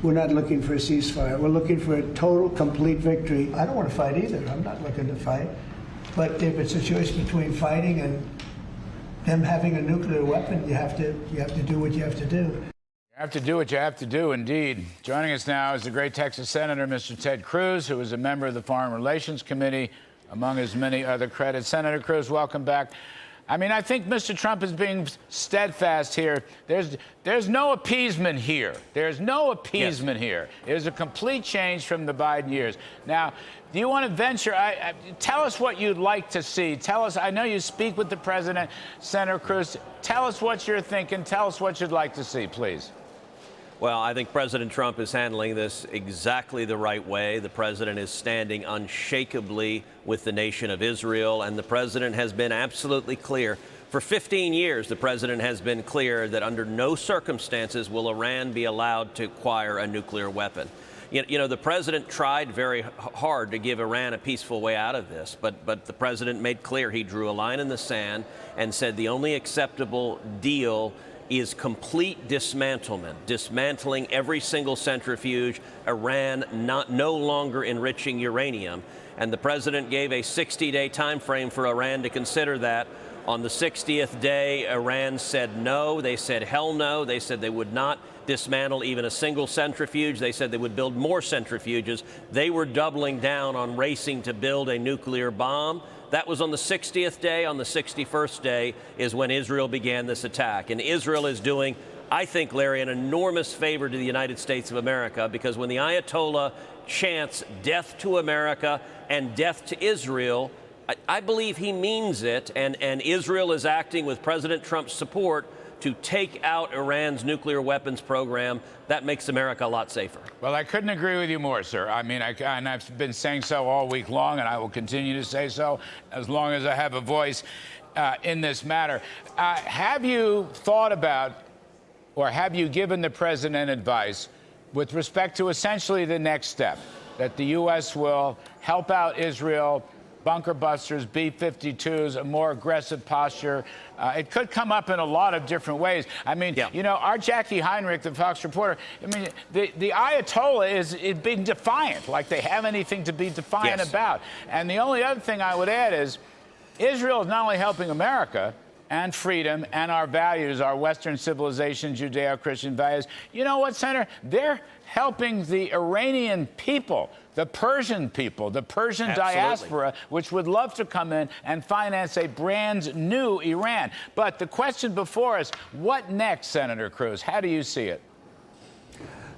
we're not looking for a ceasefire. We're looking for a total, complete victory. I don't want to fight either. I'm not looking to fight. But if it's a choice between fighting and them having a nuclear weapon, you have to do what you have to do. You have to do what you have to do, indeed. Joining us now is the great Texas Senator, Mr. Ted Cruz, who is a member of the Foreign Relations Committee, among his many other credits. Senator Cruz, welcome back. I mean, I think Mr. Trump is being steadfast here. There's no appeasement here. There's no appeasement here. It is a complete change from the Biden years. Now, do you want to venture? Tell us what you'd like to see. Tell us. I know you speak with the president, Senator Cruz. Tell us what you're thinking. Tell us what you'd like to see, please. Well, I think President Trump is handling this exactly the right way. The president is standing unshakably with the nation of Israel, and the president has been absolutely clear. For 15 years, the president has been clear that under no circumstances will Iran be allowed to acquire a nuclear weapon. You know, the president tried very hard to give Iran a peaceful way out of this, but the president made clear he drew a line in the sand and said the only acceptable deal is complete dismantlement, dismantling every single centrifuge, Iran no longer enriching uranium. And the president gave a 60-day time frame for Iran to consider that. On the 60th day, Iran said no. They said hell no. They said they would not dismantle even a single centrifuge. They said they would build more centrifuges. They were doubling down on racing to build a nuclear bomb. That was on the 60th day. On the 61st day is when Israel began this attack. And Israel is doing, I think, Larry, an enormous favor to the United States of America, because when the Ayatollah chants death to America and death to Israel, I believe he means it, and Israel is acting with President Trump's support to take out Iran's nuclear weapons program. That makes America a lot safer. Well, I couldn't agree with you more, sir. I mean, and I've been saying so all week long, and I will continue to say so as long as I have a voice in this matter. Have you thought about, or have you given the president advice with respect to essentially the next step, that the U.S. will help out Israel, bunker busters, B-52s, a more aggressive posture? It could come up in a lot of different ways. I mean, you know, our Jackie Heinrich, the Fox reporter, I mean, the Ayatollah is being defiant, like they have anything to be defiant about. And the only other thing I would add is Israel is not only helping America and freedom and our values, our Western civilization, Judeo-Christian values. You know what, Senator? They're helping the Iranian people, the Persian people, the Persian diaspora, which would love to come in and finance a brand new Iran. But the question before us, what next, Senator Cruz? How do you see it?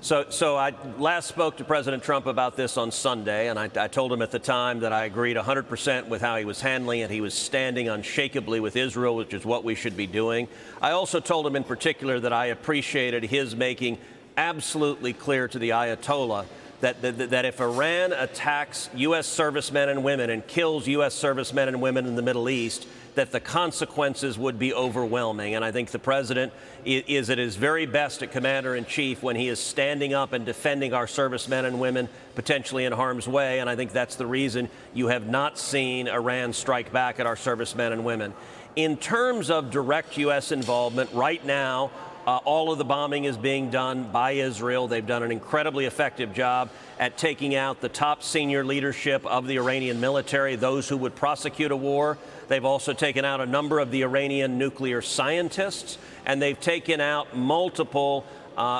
So I last spoke to President Trump about this on Sunday, and I told him at the time that I agreed 100% with how he was handling it. He was standing unshakably with Israel, which is what we should be doing. I also told him in particular that I appreciated his making absolutely clear to the Ayatollah that if Iran attacks U.S. servicemen and women and kills U.S. servicemen and women in the Middle East, that the consequences would be overwhelming. And I think the president is at his very best at commander-in-chief when he is standing up and defending our servicemen and women potentially in harm's way. And I think that's the reason you have not seen Iran strike back at our servicemen and women. In terms of direct U.S. involvement, right now, all of the bombing is being done by Israel. They've done an incredibly effective job at taking out the top senior leadership of the Iranian military, those who would prosecute a war. They've also taken out a number of the Iranian nuclear scientists, and they've taken out multiple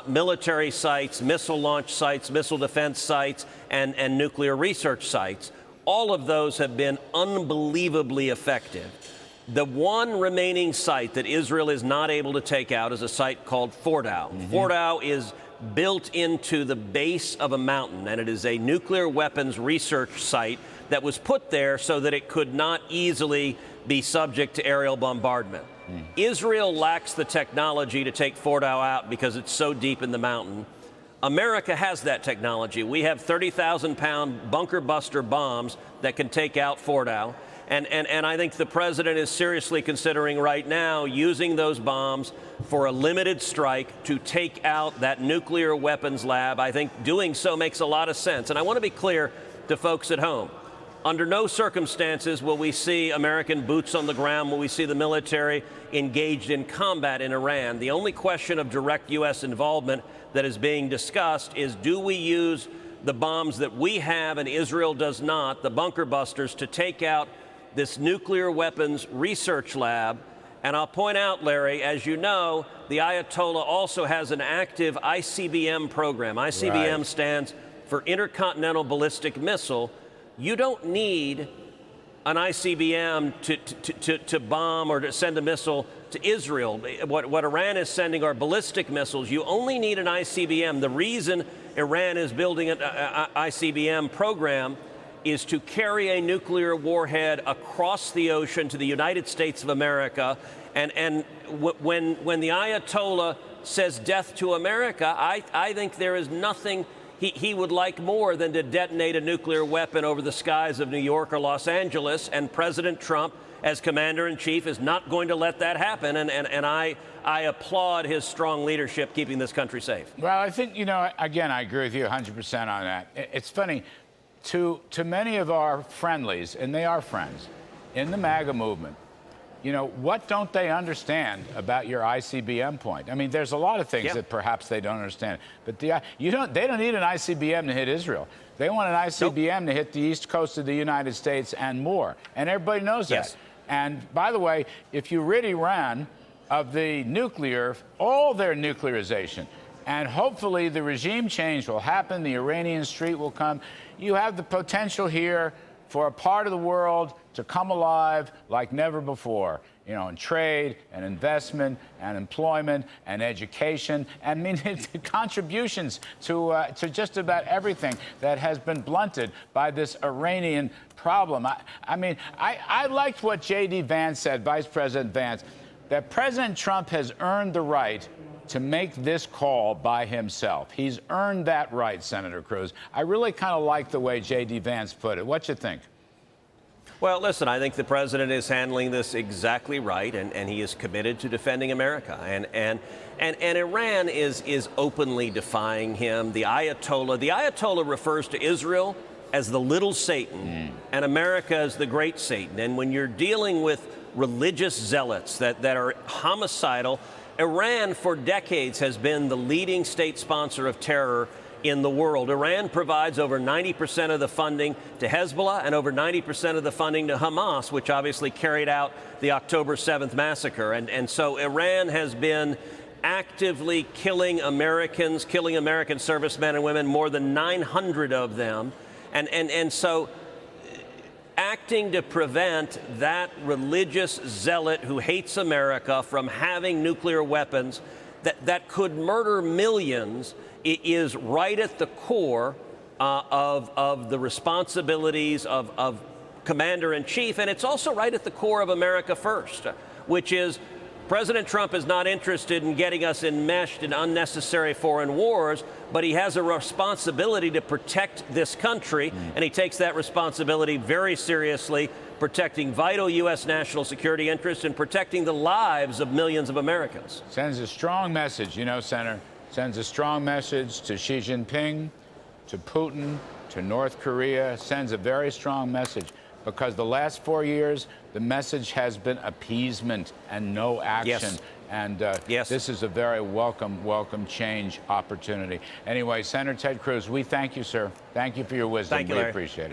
military sites, missile launch sites, missile defense sites, and nuclear research sites. All of those have been unbelievably effective. The one remaining site that Israel is not able to take out is a site called Fordow. Fordow is built into the base of a mountain, and it is a nuclear weapons research site that was put there so that it could not easily be subject to aerial bombardment. Israel lacks the technology to take Fordow out because it's so deep in the mountain. America has that technology. We have 30,000-pound bunker buster bombs that can take out Fordow. And I think the president is seriously considering right now using those bombs for a limited strike to take out that nuclear weapons lab. I think doing so makes a lot of sense. And I want to be clear to folks at home. under no circumstances will we see American boots on the ground, will we see the military engaged in combat in Iran. The only question of direct U.S. involvement that is being discussed is, do we use the bombs that we have and Israel does not, the bunker busters, to take out this nuclear weapons research lab? And I'll point out, Larry, as you know, the Ayatollah also has an active ICBM program. ICBM Right. stands for Intercontinental Ballistic Missile. You don't need an ICBM to bomb or to send a missile to Israel. What Iran is sending are ballistic missiles. You only need an ICBM. The reason Iran is building an ICBM program is to carry a nuclear warhead across the ocean to the United States of America. And when the Ayatollah says death to America, I think there is nothing he would like more than to detonate a nuclear weapon over the skies of New York or Los Angeles. And President Trump, as commander-in-chief, is not going to let that happen. And I applaud his strong leadership keeping this country safe. Well, I think, again, I agree with you 100% on that. It's funny, to many of our friendlies, and they are friends, in the MAGA movement, what don't they understand about your ICBM point? I mean, there's a lot of things that perhaps they don't understand. But they don't need an ICBM to hit Israel. They want an ICBM to hit the east coast of the United States and more. And everybody knows that. And by the way, if you rid Iran of the nuclear, all their nuclearization, and hopefully the regime change will happen, the Iranian street will come, you have the potential here for a part of the world to come alive like never before, in trade and investment and employment and education. I mean, contributions to just about everything that has been blunted by this Iranian problem. I liked what J.D. Vance said, Vice President Vance, that President Trump has earned the right to make this call by himself. He's earned that right, Senator Cruz. I really kind of like the way J.D. Vance put it. What you think? Well, listen, I think the president is handling this exactly right, and he is committed to defending America. And Iran is openly defying him. The Ayatollah refers to Israel as the little Satan and America as the great Satan. And when you're dealing with religious zealots that are homicidal, Iran for decades has been the leading state sponsor of terror in the world. Iran provides over 90% of the funding to Hezbollah and over 90% of the funding to Hamas, which obviously carried out the October 7th massacre. And so Iran has been actively killing Americans, killing American servicemen and women, more than 900 of them. And so acting to prevent that religious zealot who hates America from having nuclear weapons that could murder millions, it is right at the core of the responsibilities of Commander-in-Chief, and it's also right at the core of America First, which is President Trump is not interested in getting us enmeshed in unnecessary foreign wars, but he has a responsibility to protect this country, and he takes that responsibility very seriously, protecting vital U.S. national security interests and protecting the lives of millions of Americans. Sends a strong message, Senator. Sends a strong message to Xi Jinping, to Putin, to North Korea. Sends a very strong message because the last 4 years, the message has been appeasement and no action. And this is a very welcome change opportunity. Anyway, Senator Ted Cruz, we thank you, sir. Thank you for your wisdom. Thank you, Larry. We appreciate it.